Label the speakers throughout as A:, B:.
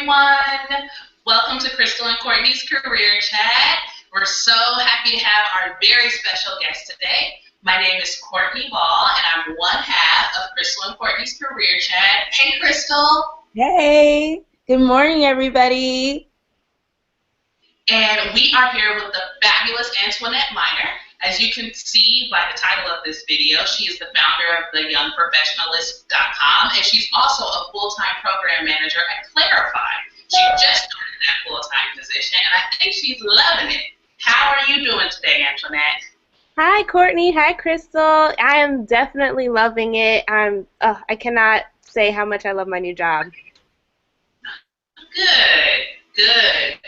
A: everyone. Welcome to Krystal and Courtney's Career Chat. We're so happy to have our very special guest today. My name is Courtney Ball, and I'm one half of Krystal and Courtney's Career Chat. Hey, Krystal.
B: Hey, good morning, everybody.
A: And we are here with the fabulous Antoinette Minor. As you can see by the title of this video, she is the founder of theyoungprofessionalist.com, and she's also a full-time program manager at Clarify. She just started that full-time position, and I think she's loving it. How are you doing today, Antoinette?
C: Hi, Courtney. Hi, Krystal. I am definitely loving it. I cannot say how much I love my new job.
A: Good.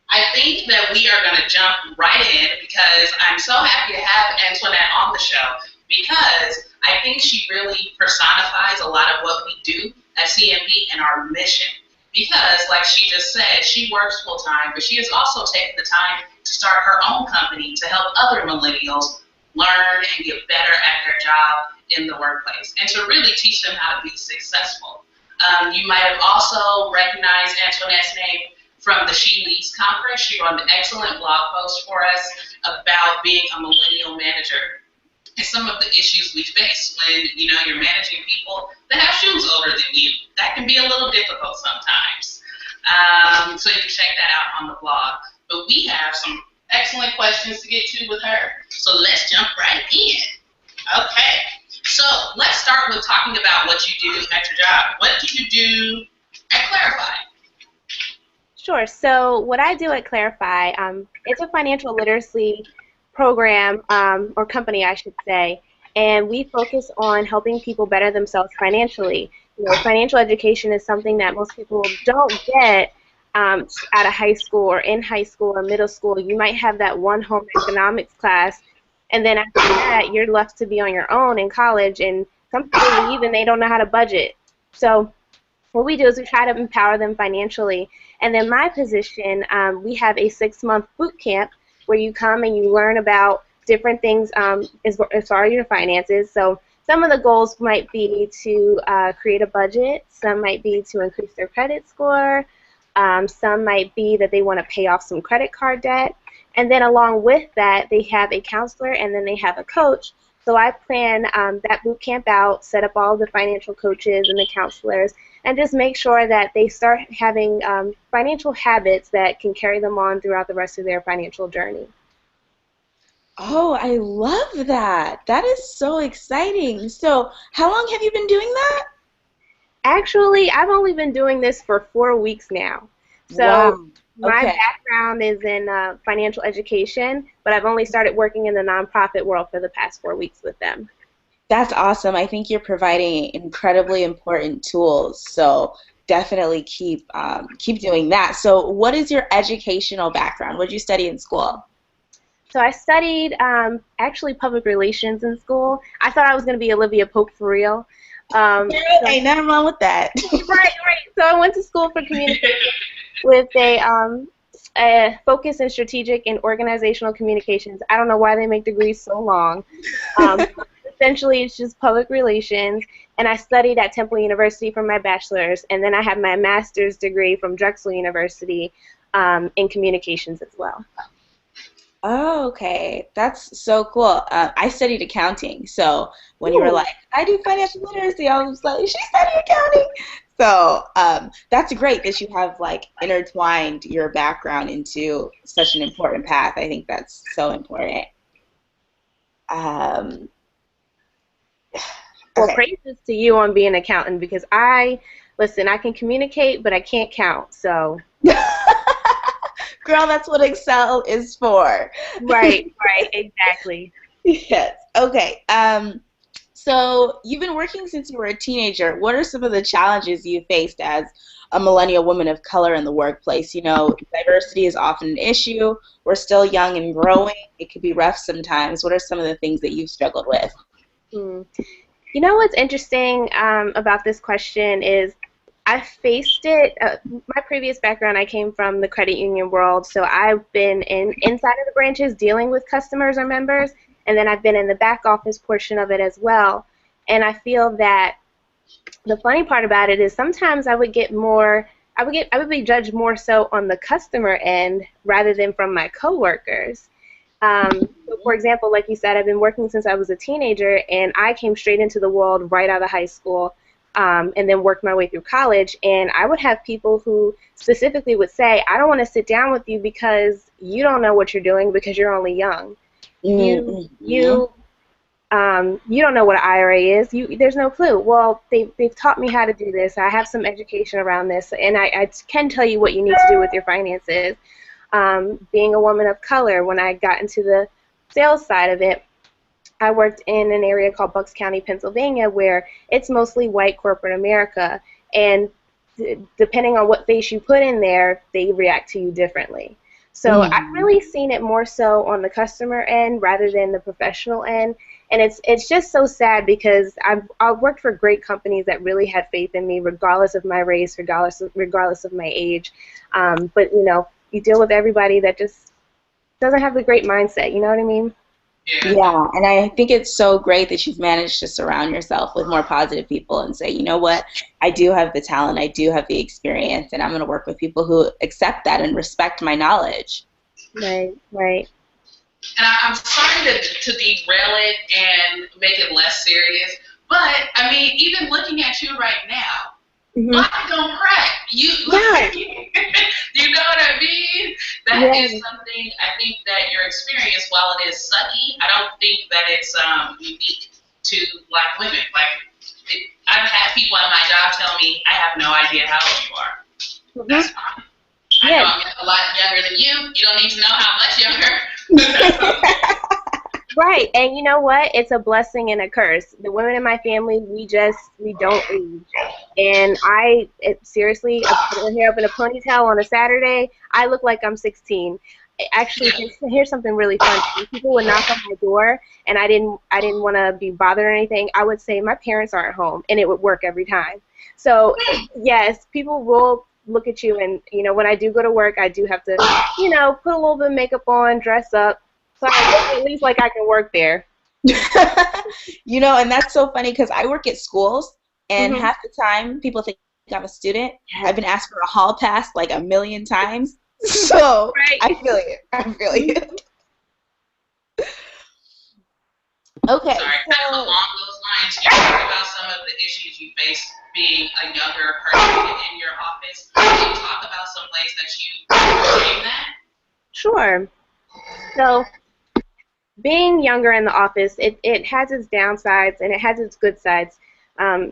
A: I think that we are going to jump right in because I'm so happy to have Antoinette on the show because I think she really personifies a lot of what we do at CMB and our mission. Because, like she just said, she works full-time, but she has also taken the time to start her own company to help other millennials learn and get better at their job in the workplace and to really teach them how to be successful. You might have also recognized Antoinette's name from the She Leads conference. She wrote an excellent blog post for us about being a millennial manager and some of the issues we face when you're managing people that have shoes older than you. That can be a little difficult sometimes. So you can check that out on the blog. But we have some excellent questions to get to with her. So let's jump right in. Okay. So let's start with talking about what you do at your job. What do you do at Clarify?
C: Sure. So what I do at Clarify, it's a financial literacy program, or company, I should say, and we focus on helping people better themselves financially. Financial education is something that most people don't get out of high school or in high school or middle school. You might have that one home economics class, and then after that, you're left to be on your own in college, and some people leave and they don't know how to budget. So what we do is we try to empower them financially. And then my position, we have a 6-month boot camp where you come and you learn about different things as far as your finances. So some of the goals might be to create a budget. Some might be to increase their credit score. Some might be that they want to pay off some credit card debt. And then along with that, they have a counselor and then they have a coach. So I plan that boot camp out, set up all the financial coaches and the counselors, and just make sure that they start having financial habits that can carry them on throughout the rest of their financial journey.
B: Oh, I love that. That is so exciting. So how long have you been doing that?
C: Actually, I've only been doing this for 4 weeks now. So
B: wow.
C: My background is in financial education, but I've only started working in the nonprofit world for the past 4 weeks with them.
B: That's awesome. I think you're providing incredibly important tools. So definitely keep doing that. So what is your educational background? What did you study in school?
C: So I studied actually public relations in school. I thought I was going to be Olivia Pope for real.
B: Ain't nothing wrong with that.
C: Right. So I went to school for communication with a focus in strategic and organizational communications. I don't know why they make degrees so long. Essentially, it's just public relations, and I studied at Temple University for my bachelor's, and then I have my master's degree from Drexel University in communications as well.
B: Oh, okay. That's so cool. I studied accounting, so when you were like, I do financial literacy, I was like, she studied accounting. So that's great that you have intertwined your background into such an important path. I think that's so important.
C: Well, praises to you on being an accountant because I can communicate, but I can't count, so.
B: Girl, that's what Excel is for.
C: Right, exactly.
B: Yes. Okay. So you've been working since you were a teenager. What are some of the challenges you faced as a millennial woman of color in the workplace? Diversity is often an issue. We're still young and growing. It could be rough sometimes. What are some of the things that you've struggled with?
C: You know what's interesting about this question is I faced it. My previous background, I came from the credit union world, so I've been inside of the branches dealing with customers or members, and then I've been in the back office portion of it as well. And I feel that the funny part about it is sometimes I would get more I would be judged more so on the customer end rather than from my coworkers. So for example, like you said, I've been working since I was a teenager, and I came straight into the world right out of high school, and then worked my way through college. And I would have people who specifically would say, I don't want to sit down with you because you don't know what you're doing because you're only young. You don't know what an IRA is. There's no clue. Well, they've taught me how to do this. I have some education around this, and I can tell you what you need to do with your finances. Being a woman of color, when I got into the sales side of it, I worked in an area called Bucks County, Pennsylvania, where it's mostly white corporate America, and depending on what face you put in there, they react to you differently. So I've really seen it more so on the customer end rather than the professional end, and it's just so sad because I've worked for great companies that really had faith in me, regardless of my race, regardless of my age. But you deal with everybody that just doesn't have the great mindset. You know what I mean?
B: Yeah, and I think it's so great that you've managed to surround yourself with more positive people and say, you know what, I do have the talent, I do have the experience, and I'm going to work with people who accept that and respect my knowledge.
C: Right.
A: And I'm sorry to derail it and make it less serious, but, I mean, even looking at you right now, life don't crack. You know what I mean? That is something, I think that your experience, while it is sucky, I don't think that it's unique to Black women. I've had people at my job tell me, I have no idea how old you are. That's fine. I know I'm a lot younger than you. You don't need to know how much younger.
C: Right, and you know what? It's a blessing and a curse. The women in my family, we don't age. And seriously, I put my hair up in a ponytail on a Saturday, I look like I'm 16. Actually, here's something really fun. When people would knock on my door, and I didn't want to be bothered or anything, I would say, my parents aren't home, and it would work every time. So, yes, people will look at you, and, when I do go to work, I do have to, put a little bit of makeup on, dress up, so I look at least like I can work there.
B: And that's so funny because I work at schools, and half the time people think I'm a student. I've been asked for a hall pass like a million times, so I feel it. Okay.
A: Sorry, kind of along those lines, you talk about some of the issues you face being a younger person in your office. Can you talk about some ways that you frame that?
C: Sure. So, being younger in the office, it has its downsides and it has its good sides.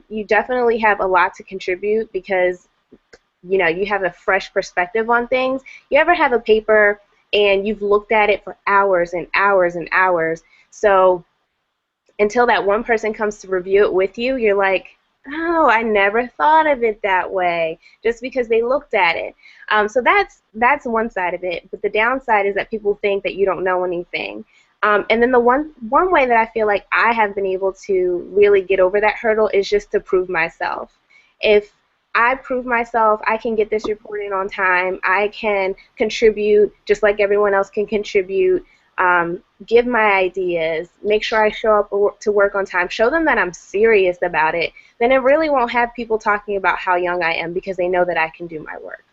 C: You definitely have a lot to contribute because, you have a fresh perspective on things. You ever have a paper and you've looked at it for hours and hours and hours, so until that one person comes to review it with you, you're like, oh, I never thought of it that way, just because they looked at it. So that's one side of it, but the downside is that people think that you don't know anything. And then the one way that I feel like I have been able to really get over that hurdle is just to prove myself. If I prove myself, I can get this report in on time, I can contribute just like everyone else can contribute, give my ideas, make sure I show up to work on time, show them that I'm serious about it, then it really won't have people talking about how young I am because they know that I can do my work.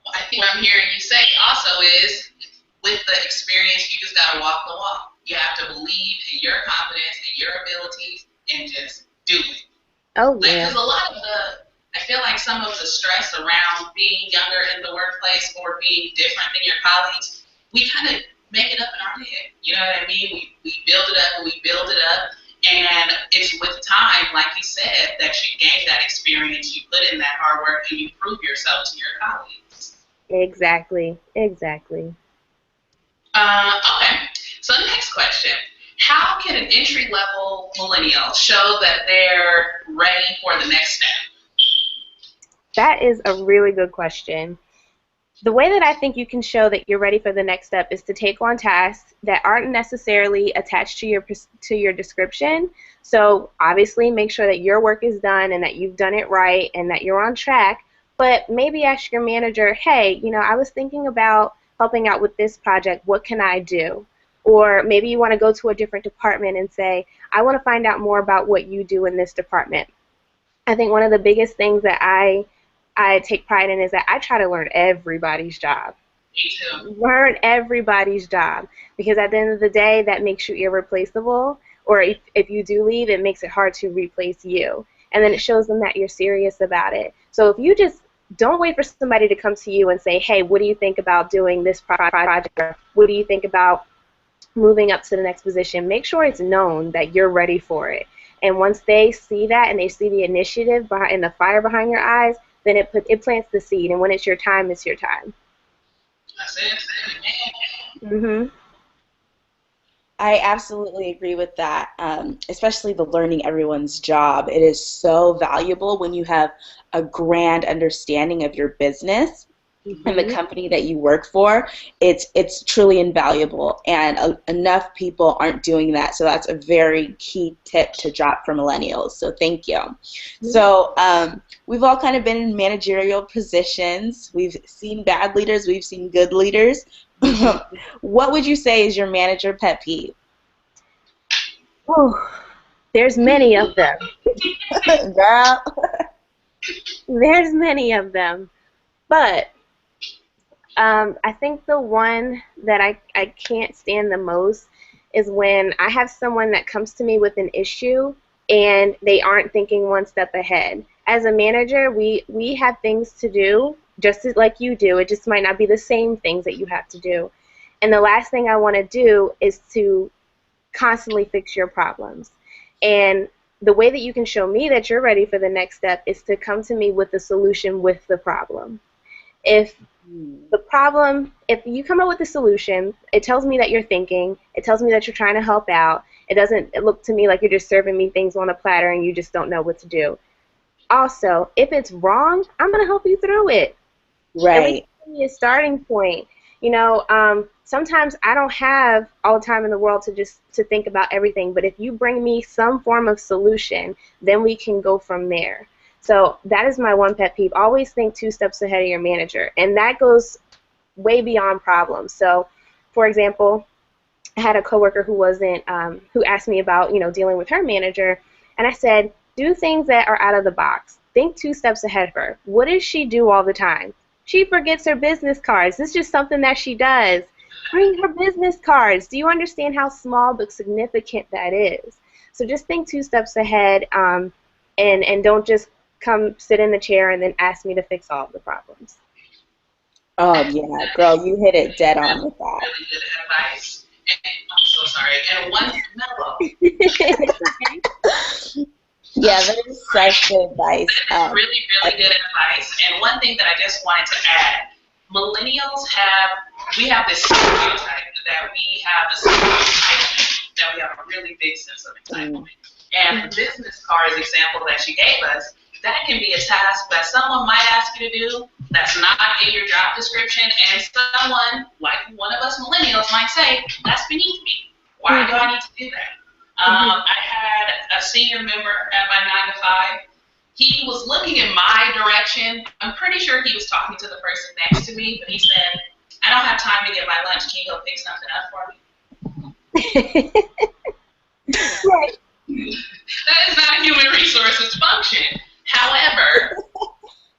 A: Well, I think what I'm hearing you say also is, with the experience, you just got to walk the walk. You have to believe in your confidence and your abilities and just do it.
C: Oh, yeah.
A: Because I feel like some of the stress around being younger in the workplace or being different than your colleagues, we kind of make it up in our head. You know what I mean? We build it up and we build it up. And it's with time, like you said, that you gain that experience, you put in that hard work, and you prove yourself to your colleagues.
C: Exactly.
A: Okay, so next question. How can an entry-level millennial show that they're ready for the next step?
C: That is a really good question. The way that I think you can show that you're ready for the next step is to take on tasks that aren't necessarily attached to your description. So obviously make sure that your work is done and that you've done it right and that you're on track, but maybe ask your manager, hey, I was thinking about helping out with this project, what can I do? Or maybe you want to go to a different department and say, I want to find out more about what you do in this department. I think one of the biggest things that I take pride in is that I try to learn everybody's job.
A: Me too.
C: Learn everybody's job, because at the end of the day, that makes you irreplaceable. Or if you do leave, it makes it hard to replace you. And then it shows them that you're serious about it. So if you just don't wait for somebody to come to you and say, hey, what do you think about doing this project? Or what do you think about moving up to the next position? Make sure it's known that you're ready for it. And once they see that and they see the initiative and the fire behind your eyes, then it plants the seed. And when it's your time, it's your time.
A: That's it.
C: Mhm.
B: I absolutely agree with that, especially the learning everyone's job. It is so valuable when you have a grand understanding of your business and the company that you work for. It's truly invaluable, and enough people aren't doing that. So that's a very key tip to drop for millennials. So thank you. So we've all kind of been in managerial positions. We've seen bad leaders. We've seen good leaders. What would you say is your manager pet peeve?
C: Oh, there's many of them.
B: Girl.
C: There's many of them. But I think the one that I can't stand the most is when I have someone that comes to me with an issue and they aren't thinking one step ahead. As a manager, we have things to do, just like you do. It just might not be the same things that you have to do. And the last thing I want to do is to constantly fix your problems. And the way that you can show me that you're ready for the next step is to come to me with the solution with the problem. If you come up with a solution, it tells me that you're thinking, it tells me that you're trying to help out. It doesn't look to me like you're just serving me things on a platter and you just don't know what to do. Also, if it's wrong, I'm going to help you through it.
B: Right.
C: At least give me a starting point. You know, sometimes I don't have all the time in the world to think about everything, but if you bring me some form of solution, then we can go from there. So that is my one pet peeve. Always think 2 steps ahead of your manager, and that goes way beyond problems. So, for example, I had a coworker who who asked me about, dealing with her manager, and I said, do things that are out of the box. Think 2 steps ahead of her. What does she do all the time? She forgets her business cards. This is just something that she does. Bring her business cards. Do you understand how small but significant that is? So just think 2 steps ahead, and don't just come sit in the chair and then ask me to fix all of the problems.
B: Oh, yeah, girl, you hit it dead on with that.
A: Really good advice. I'm so sorry. And one Mellow.
B: Yeah, that is such good advice.
A: Really, really good advice. And one thing that I just wanted to add, millennials we have this stereotype that we have a sense of entitlement, that we have a really big sense of entitlement. And the business cards example that you gave us, that can be a task that someone might ask you to do that's not in your job description, and someone, like one of us millennials, might say, that's beneath me. Why do I need to do that? I had a senior member at my 9 to 5. He was looking in my direction. I'm pretty sure he was talking to the person next to me, but he said, I don't have time to get my lunch. Can you go pick something up for me?
C: Right.
A: That is not a human resources function. However,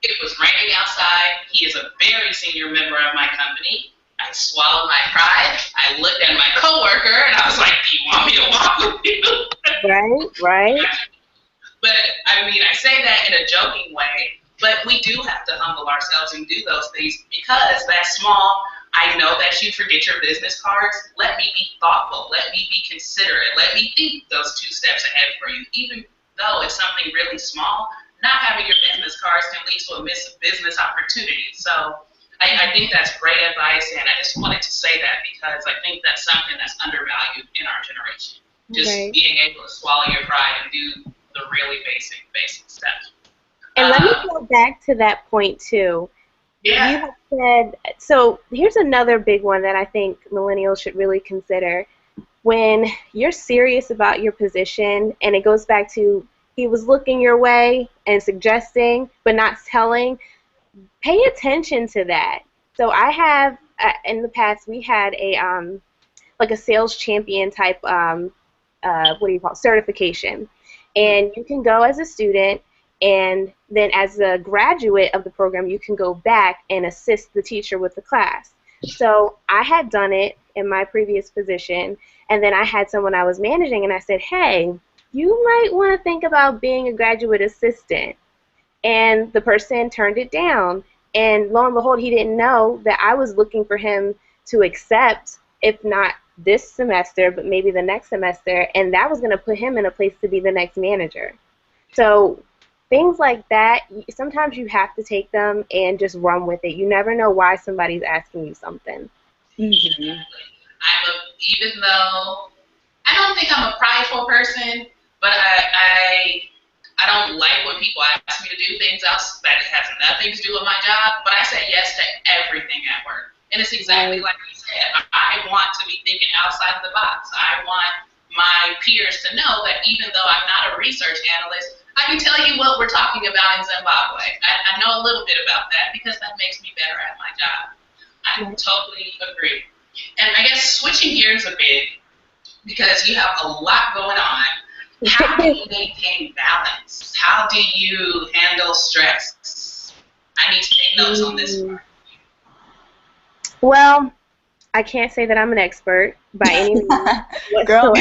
A: it was raining outside. He is a very senior member of my company. I swallowed my pride. I looked at my coworker and I was like, do you want me to walk with you?
C: Right.
A: But I mean, I say that in a joking way, but we do have to humble ourselves and do those things, because that small, I know that you forget your business cards. Let me be thoughtful. Let me be considerate. Let me think those 2 steps ahead for you. Even though it's something really small, not having your business cards can lead to a missed business opportunity. So I think that's great advice, and I just wanted to say that because I think that's something that's undervalued in our generation. Just being able to swallow your pride and do the really basic steps.
C: And let me go back to that point too.
A: Yeah.
C: You have said, so here's another big one that I think millennials should really consider. When you're serious about your position, and it goes back to he was looking your way and suggesting but not telling, pay attention to that. So I have, in the past, we had a like a sales champion type, certification. And you can go as a student, And then as a graduate of the program, you can go back and assist the teacher with the class. So I had done it in my previous position, and then I had someone I was managing, and I said, hey, you might want to think about being a graduate assistant. And the person turned it down. And lo and behold, he didn't know that I was looking for him to accept, if not this semester, but maybe the next semester, and that was going to put him in a place to be the next manager. So things like that, sometimes you have to take them and just run with it. You never know why somebody's asking you something.
A: Mm-hmm. Even though I don't think I'm a prideful person, but I don't like when people ask me to do things else that has nothing to do with my job, but I say yes to everything at work. And it's exactly like you said. I want to be thinking outside of the box. I want my peers to know that even though I'm not a research analyst, I can tell you what we're talking about in Zimbabwe. I know a little bit about that because that makes me better at my job. I totally agree. And I guess switching gears a bit, because you have a lot going on, how do you maintain balance? How do you handle stress? I need to take notes on this part.
C: Well, I can't say that I'm an expert by any means
B: Girl.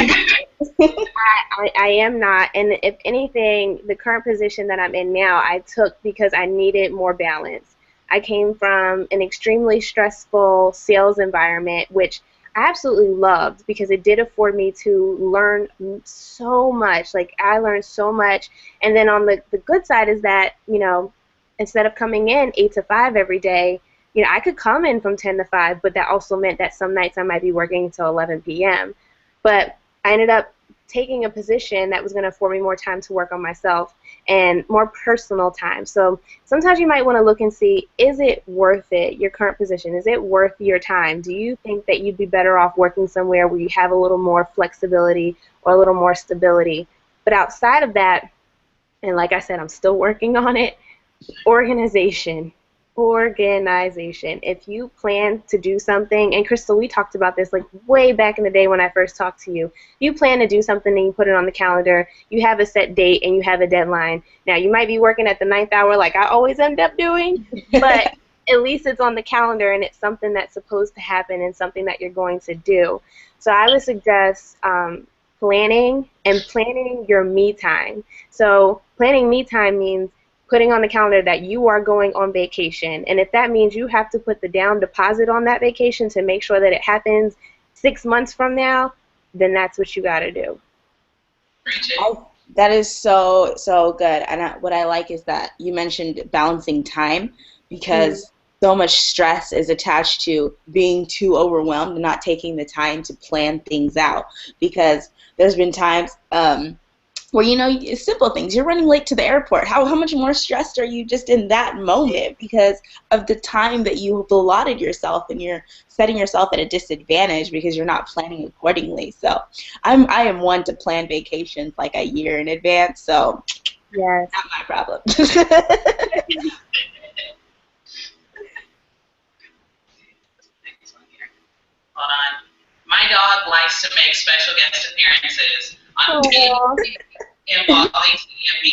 C: I am not, and if anything, the current position that I'm in now, I took because I needed more balance. I came from an extremely stressful sales environment, which I absolutely loved because it did afford me to learn so much. Like, I learned so much. And then on the good side is that, you know, instead of coming in 8 to 5 every day, you know, I could come in from 10 to 5, but that also meant that some nights I might be working until 11 p.m. But I ended up taking a position that was going to afford me more time to work on myself and more personal time. So sometimes you might want to look and see, is it worth it, your current position? Is it worth your time? Do you think that you'd be better off working somewhere where you have a little more flexibility or a little more stability? But outside of that, and like I said, I'm still working on it, organization. If you plan to do something, and Krystal, we talked about this like way back in the day when I first talked to you. You plan to do something and you put it on the calendar. You have a set date and you have a deadline. Now, you might be working at the 9th hour like I always end up doing, but at least it's on the calendar and it's something that's supposed to happen and something that you're going to do. So I would suggest planning your me time. So planning me time means putting on the calendar that you are going on vacation. And if that means you have to put the down deposit on that vacation to make sure that it happens 6 months from now, then that's what you got to do.
B: That is so good. And what I like is that you mentioned balancing time, because so much stress is attached to being too overwhelmed and not taking the time to plan things out. Because there's been times where, you know, simple things. You're running late to the airport. How much more stressed are you just in that moment because of the time that you've allotted yourself, and you're setting yourself at a disadvantage because you're not planning accordingly. So I am one to plan vacations like a year in advance. So
C: yes,
B: not my problem.
A: Hold on. My dog likes to make special guest appearances on TV involving TMB.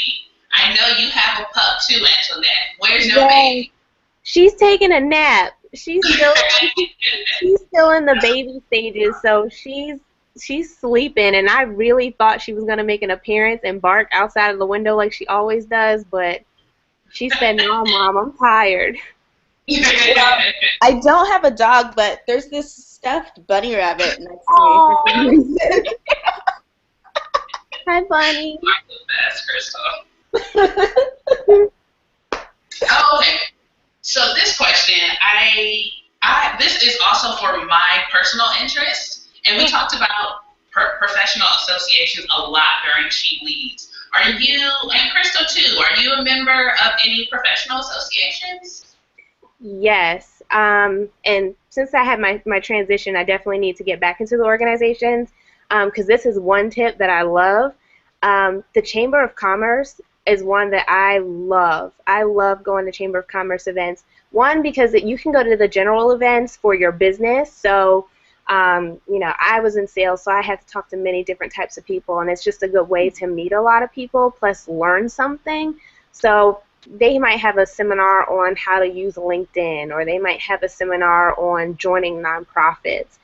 A: I know you have a pup too, Antoinette. Where's your baby?
C: She's taking a nap. She's still in the baby stages, so she's sleeping, and I really thought she was gonna make an appearance and bark outside of the window like she always does, but she said, "No, Mom, I'm tired."
B: Well, I don't have a dog, but there's this stuffed bunny rabbit next to me.
C: Hi, Bunny.
A: I'm the best, Krystal. Okay. So this question, this is also for my personal interest, and we talked about professional associations a lot during She Leads. Are you, and Krystal too, are you a member of any professional associations?
C: Yes, and since I had my transition, I definitely need to get back into the organizations, because this is one tip that I love. The Chamber of Commerce is one that I love. I love going to Chamber of Commerce events. One, because you can go to the general events for your business. So, you know, I was in sales, so I had to talk to many different types of people, and it's just a good way to meet a lot of people, plus learn something. So they might have a seminar on how to use LinkedIn, or they might have a seminar on joining nonprofits.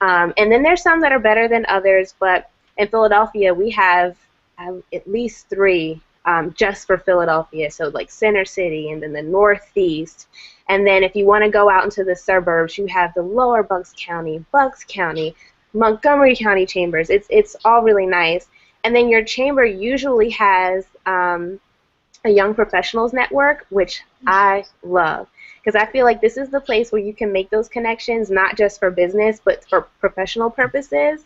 C: And then there's some that are better than others, but in Philadelphia we have at least 3 just for Philadelphia, so like Center City and then the Northeast. And then if you want to go out into the suburbs, you have the Lower Bucks County, Montgomery County chambers. It's all really nice. And then your chamber usually has a young professionals network, which I love, because I feel like this is the place where you can make those connections, not just for business, but for professional purposes,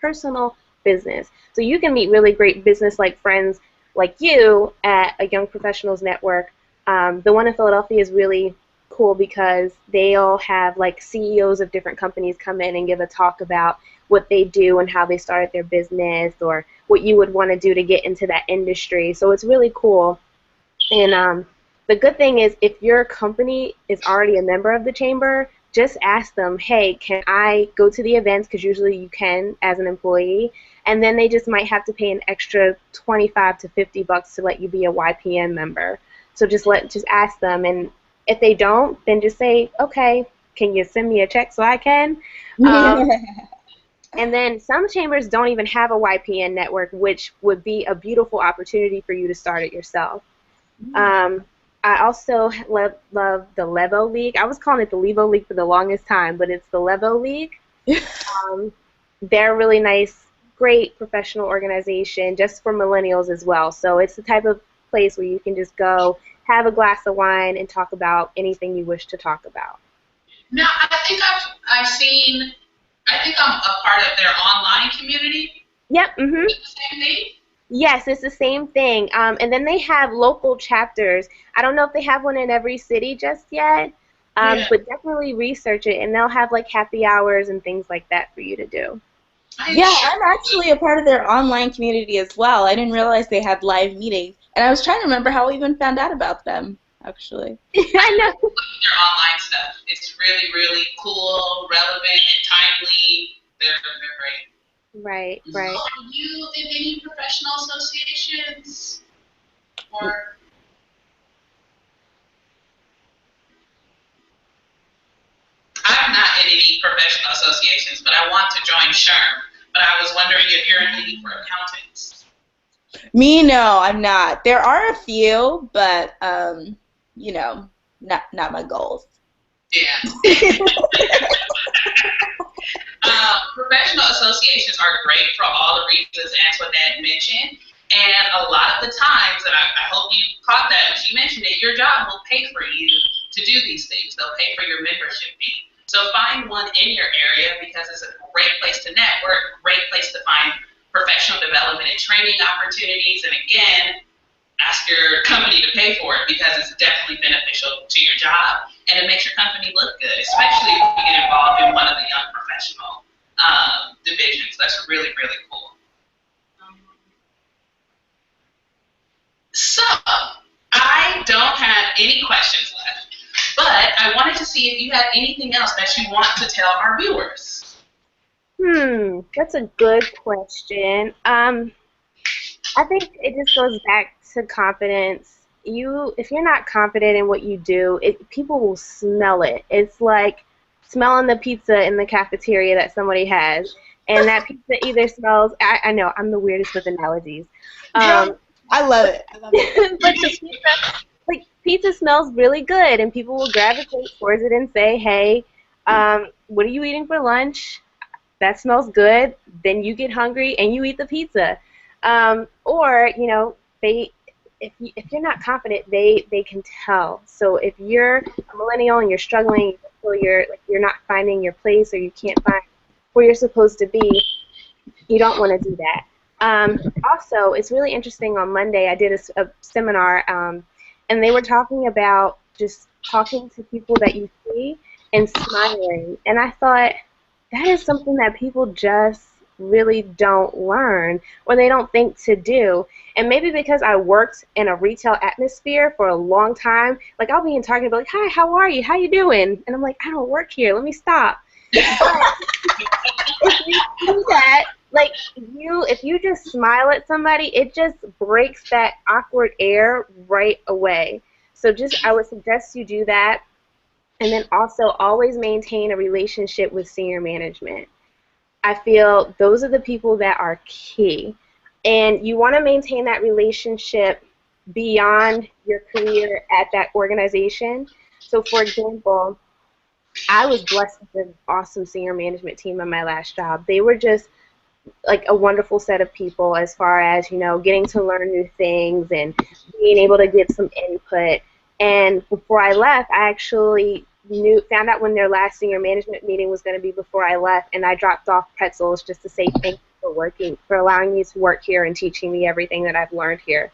C: personal business. So you can meet really great business-like friends like you at a young professionals network. The one in Philadelphia is really cool because they all have like CEOs of different companies come in and give a talk about what they do and how they started their business, or what you would want to do to get into that industry. So it's really cool. And the good thing is, if your company is already a member of the chamber, just ask them, hey, can I go to the events? Because usually you can as an employee. And then they just might have to pay an extra $25 to $50 to let you be a YPN member. So just ask them. And if they don't, then just say, okay, can you send me a check so I can? And then some chambers don't even have a YPN network, which would be a beautiful opportunity for you to start it yourself. I also love the Levo League. I was calling it the Levo League for the longest time, but it's the Levo League. They're a really nice, great professional organization just for millennials as well. So it's the type of place where you can just go, have a glass of wine, and talk about anything you wish to talk about.
A: Now, I think I'm a part of their online community.
C: Yep. Mm-hmm.
A: Is it the same thing?
C: Yes, it's the same thing. And then they have local chapters. I don't know if they have one in every city just yet, but definitely research it, and they'll have like happy hours and things like that for you to do.
B: Yeah, I'm actually a part of their online community as well. I didn't realize they had live meetings, and I was trying to remember how we even found out about them, actually.
C: I know.
A: Their online stuff. It's really, really cool, relevant, timely. They're great.
C: Right.
A: Are you in any professional associations? Or I'm not in any professional associations, but I want to join SHRM. But I was wondering if you're in any for accountants.
B: Me, no, I'm not. There are a few, but not my goals.
A: Yeah. Professional associations are great for all the reasons Antoinette mentioned, and a lot of the times, and I hope you caught that when she mentioned it, your job will pay for you to do these things. They'll pay for your membership fee. So find one in your area, because it's a great place to network, great place to find professional development and training opportunities, and again, ask your company to pay for it, because it's definitely beneficial to your job, and it makes your company look good, especially if you get involved in one of the young professional divisions. That's really, really cool. So, I don't have any questions left, but I wanted to see if you had anything else that you want to tell our viewers.
C: That's a good question. I think it just goes back to confidence. If you're not confident in what you do, people will smell it. It's like smelling the pizza in the cafeteria that somebody has, and that pizza either smells. I know I'm the weirdest with analogies.
B: I love it.
C: But the pizza smells really good, and people will gravitate towards it and say, "Hey, what are you eating for lunch? That smells good." Then you get hungry and you eat the pizza. Or if you're not confident, they can tell. So if you're a millennial and you're struggling, or you're not finding your place, or you can't find where you're supposed to be, you don't want to do that. Also, it's really interesting. On Monday, I did a seminar, and they were talking about just talking to people that you see and smiling. And I thought, that is something that people just really don't learn, or they don't think to do. And maybe because I worked in a retail atmosphere for a long time, like I'll be in Target and be like, "Hi, how are you? How you doing?" And I'm like, "I don't work here. Let me stop." But if you do that Like if you just smile at somebody, it just breaks that awkward air right away. So I would suggest you do that. And then also always maintain a relationship with senior management. I feel those are the people that are key. And you want to maintain that relationship beyond your career at that organization. So, for example, I was blessed with an awesome senior management team on my last job. They were just like a wonderful set of people as far as, getting to learn new things and being able to get some input. And before I left, I actually found out when their last senior management meeting was going to be before I left, and I dropped off pretzels just to say thank you for allowing me to work here and teaching me everything that I've learned here.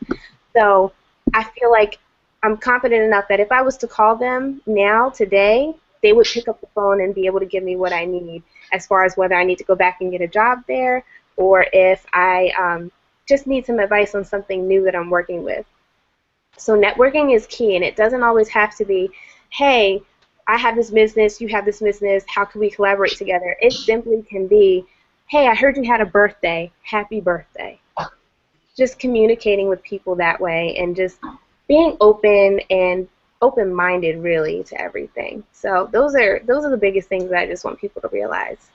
C: So I feel like I'm confident enough that if I was to call them now, today, they would pick up the phone and be able to give me what I need as far as whether I need to go back and get a job there or if I just need some advice on something new that I'm working with. So networking is key, and it doesn't always have to be, hey, I have this business, you have this business, how can we collaborate together? It simply can be, hey, I heard you had a birthday, happy birthday. Just communicating with people that way and just being open and open-minded really to everything. So those are the biggest things that I just want people to realize.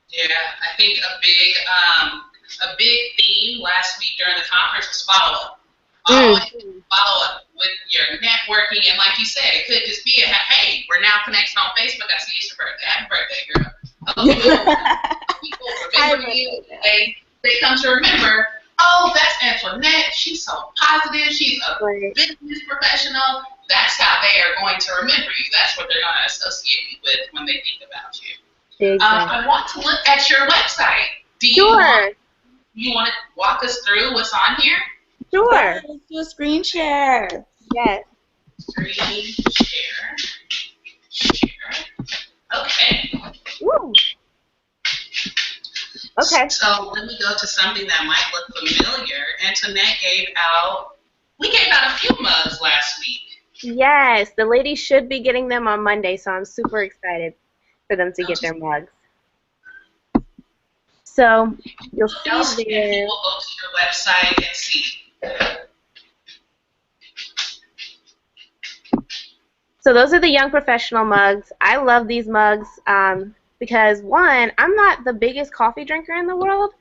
A: Yeah, I think a big theme last week during the conference was follow-up. Always follow up with your networking, and like you said, it could just be hey, we're now connected on Facebook. I see it's your birthday. Happy birthday, girl. People remember you. They come to remember. Oh, that's Antoinette. She's so positive. She's a business professional. That's how they are going to remember you. That's what they're going to associate you with when they think about you. Exactly. I want to look at your website. Do you want to walk us through what's on here?
C: Sure.
B: Yeah, let's do a screen share.
C: Yes.
A: Screen share. Okay.
C: Woo. Okay.
A: So let me go to something that might look familiar. Antoinette gave out a few mugs last week.
C: Yes, the ladies should be getting them on Monday, so I'm super excited for them to get their mugs. So you'll see there.
A: We'll go to your website and see.
C: So those are the young professional mugs. I love these mugs because, one, I'm not the biggest coffee drinker in the world,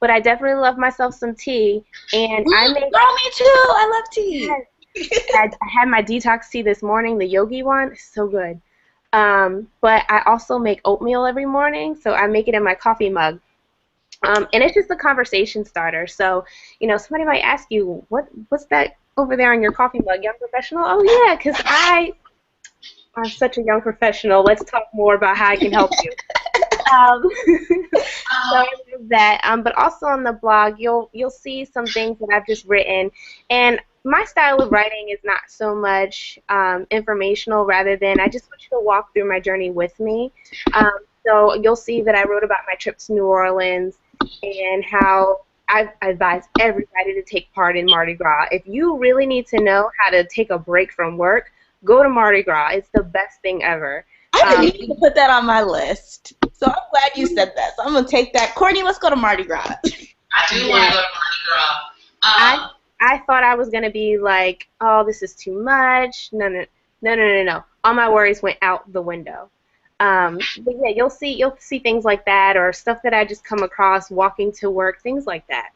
C: but I definitely love myself some tea. And I make.
B: Girl, me too. I love tea.
C: I had my detox tea this morning, the yogi one. It's so good. But I also make oatmeal every morning, so I make it in my coffee mug. And it's just a conversation starter. So, somebody might ask you, what's that over there on your coffee mug, young professional? Oh, yeah, because I'm such a young professional. Let's talk more about how I can help you. So that, but also on the blog, you'll see some things that I've just written. And my style of writing is not so much informational, rather than I just want you to walk through my journey with me. So you'll see that I wrote about my trip to New Orleans and how I advise everybody to take part in Mardi Gras. If you really need to know how to take a break from work, go to Mardi Gras. It's the best thing ever.
B: I need to put that on my list. So I'm glad you said that. So I'm going to take that. Courtney, let's go to Mardi Gras.
A: I do want to go to Mardi Gras.
C: I thought I was going to be like, oh, this is too much. No. All my worries went out the window. But yeah, you'll see things like that, or stuff that I just come across walking to work, things like that.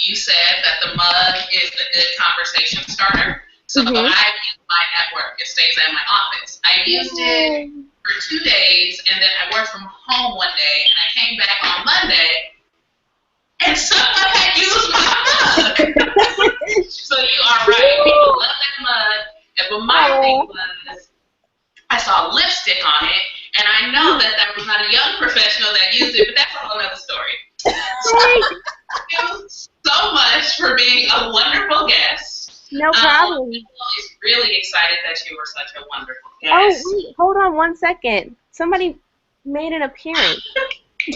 A: You said that the mug is a good conversation starter. So I use mine at work. It stays at my office. I used it for 2 days, and then I worked from home one day, and I came back on Monday, and someone had used my mug. So you are right. People love that mug. But my thing was, I saw lipstick on it, and I know that was not a young professional that used it, but that's a whole other story. Thank you so much for being a wonderful guest.
C: No problem.
A: I was really excited that you were such a wonderful guest.
C: Oh, wait, hold on 1 second. Somebody made an appearance.
A: We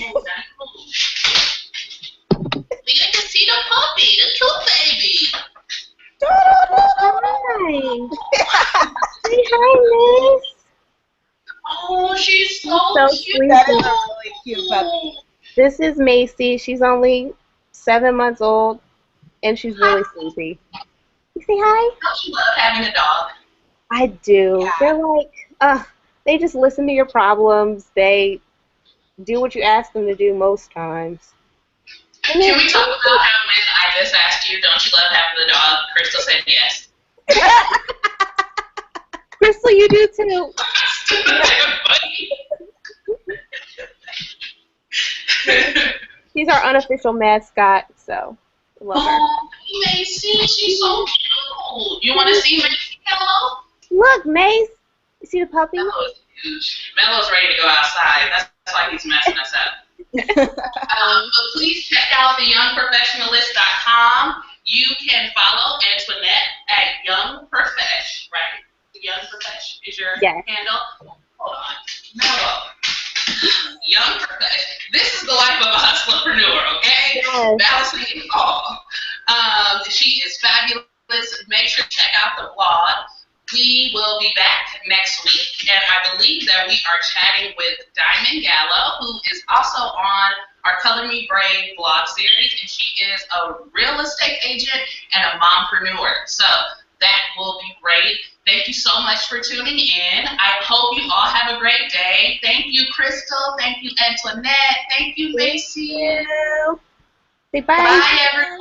A: get to see the puppy, the cute baby.
C: Hi. Say hi, Miss.
A: Oh, she's so cute.
B: That is a really cute puppy.
C: This is Macy. She's only 7 months old, and she's really sleepy. You say hi?
A: Don't you love having a dog?
C: I do.
B: Yeah.
C: They're like, they just listen to your problems. They do what you ask them to do most times.
A: Can we talk about how when I just asked you, don't you love having the dog, Krystal said yes.
C: Krystal, you do too. She's our unofficial mascot, so love her.
A: Oh, Macy, she's so cute. You want to see Macy? Mellow?
C: Look, Mace. You see the puppy?
A: Mellow is huge. Mellow's ready to go outside. That's why he's messing us up. But please check out theyoungprofessionalist.com. You can follow Antoinette at Young Profesh, right? Young Profesh is your handle. Hold on. Mellow. Young Profesh. This is the life of a hustlapreneur, okay?
C: Yes.
A: Balancing it all. She is fabulous. Make sure to check out the blog. We will be back next week, and I believe that we are chatting with Diamond Gallo, who is also on our Color Me Brave blog series, and she is a real estate agent and a mompreneur. So that will be great. Thank you so much for tuning in. I hope you all have a great day. Thank you, Krystal. Thank you, Antoinette. Thank you, Macy.
C: Say bye.
A: Bye, everyone.